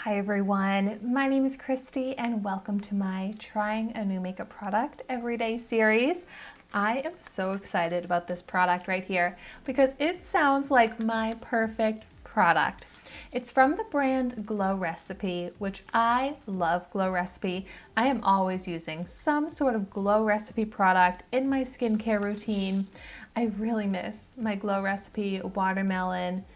Hi everyone, my name is Christy and welcome to my Trying a New Makeup Product Everyday series. I am so excited about this product right here because it sounds like my perfect product. It's from the brand Glow Recipe, which I love Glow Recipe. I am always using some sort of Glow Recipe product in my skincare routine. I really miss my Glow Recipe watermelon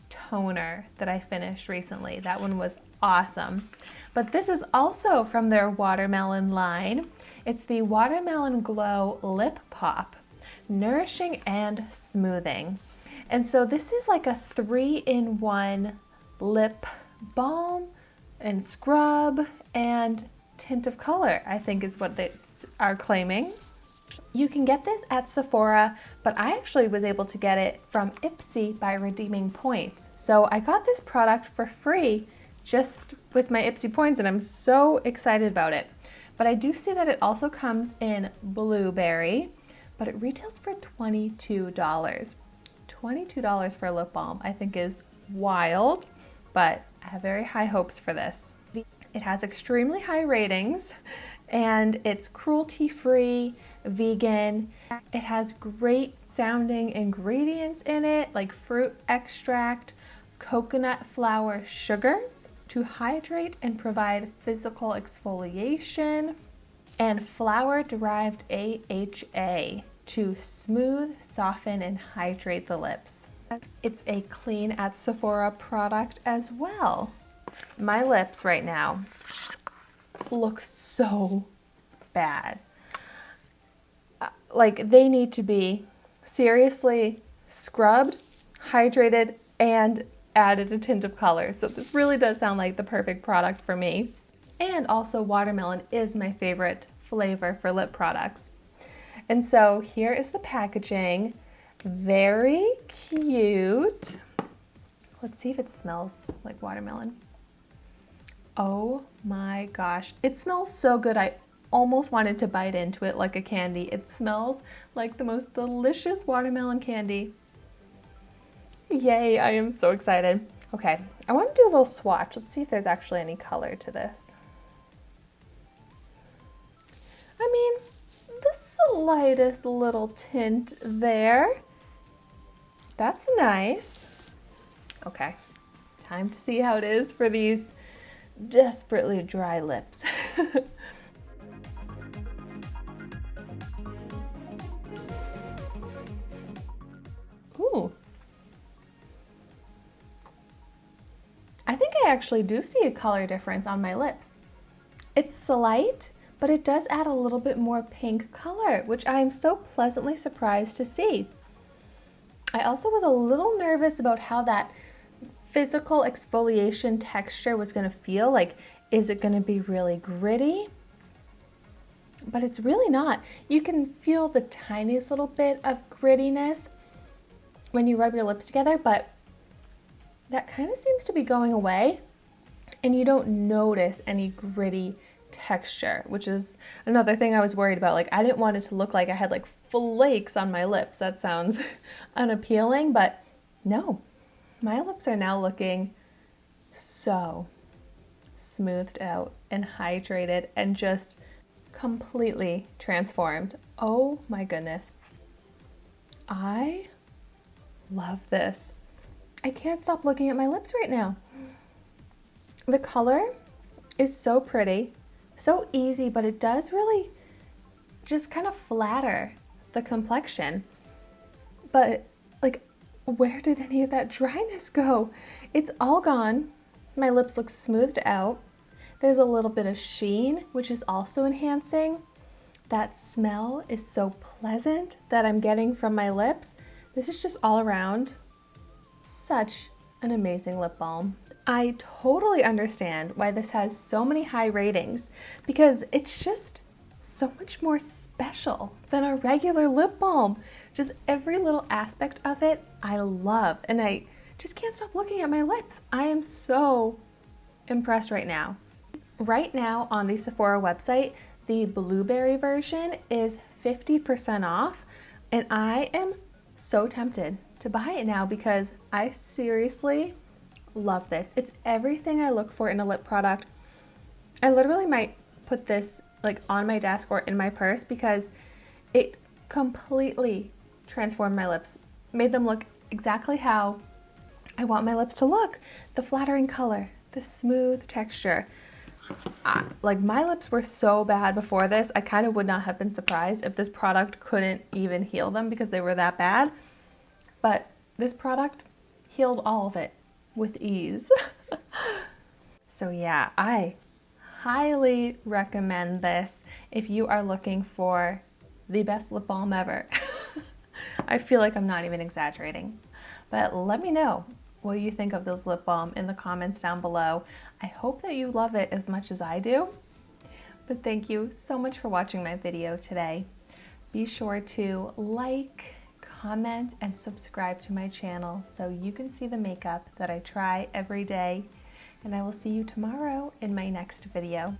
toner that I finished recently. That one was awesome. But this is also from their watermelon line. It's the Watermelon Glow Lip Pop, nourishing and smoothing. And so this is like a 3-in-1 lip balm and scrub and tint of color, I think is what they are claiming. You can get this at Sephora, but I actually was able to get it from Ipsy by redeeming points. So I got this product for free just with my Ipsy points and I'm so excited about it. But I do see that it also comes in blueberry, but it retails for $22. $22 for a lip balm I think is wild, but I have very high hopes for this. It has extremely high ratings and it's cruelty-free, vegan. It has great sounding ingredients in it like fruit extract, coconut flour sugar to hydrate and provide physical exfoliation, and flour-derived AHA to smooth, soften, and hydrate the lips. It's a clean at Sephora product as well. My lips right now look so bad. Like they need to be seriously scrubbed, hydrated, and added a tint of color. So this really does sound like the perfect product for me. And also watermelon is my favorite flavor for lip products. And so here is the packaging. Very cute. Let's see if it smells like watermelon. Oh my gosh, it smells so good. I almost wanted to bite into it like a candy. It smells like the most delicious watermelon candy. Yay, I am so excited. Okay, I want to do a little swatch. Let's see if there's actually any color to this. I mean, the slightest little tint there. That's nice. Okay, time to see how it is for these desperately dry lips. Ooh. I think I actually do see a color difference on my lips. It's slight, but it does add a little bit more pink color, which I am so pleasantly surprised to see. I also was a little nervous about how that physical exfoliation texture was going to feel. Like, is it going to be really gritty? But it's really not. You can feel the tiniest little bit of grittiness when you rub your lips together, but that kind of seems to be going away and you don't notice any gritty texture, which is another thing I was worried about. Like, I didn't want it to look like I had like flakes on my lips. That sounds unappealing, but no, my lips are now looking so smoothed out and hydrated and just completely transformed. Oh my goodness. I love this. I can't stop looking at my lips right now. The color is so pretty, so easy, but it does really just kind of flatter the complexion. But like, where did any of that dryness go? It's all gone. My lips look smoothed out. There's a little bit of sheen, which is also enhancing. That smell is so pleasant that I'm getting from my lips. This is just all around such an amazing lip balm. I totally understand why this has so many high ratings because it's just so much more special than a regular lip balm. Just every little aspect of it I love, and I just can't stop looking at my lips. I am so impressed right now. Right now on the Sephora website, the blueberry version is 50% off, and I am so tempted to buy it now because I seriously love this. It's everything I look for in a lip product. I literally might put this like on my desk or in my purse because it completely transformed my lips, made them look exactly how I want my lips to look. The flattering color, the smooth texture. Like my lips were so bad before this, I kind of would not have been surprised if this product couldn't even heal them because they were that bad. But this product healed all of it with ease. So yeah, I highly recommend this if you are looking for the best lip balm ever. I feel like I'm not even exaggerating. But let me know what you think of this lip balm in the comments down below. I hope that you love it as much as I do. But thank you so much for watching my video today. Be sure to like, comment, and subscribe to my channel so you can see the makeup that I try every day. And I will see you tomorrow in my next video.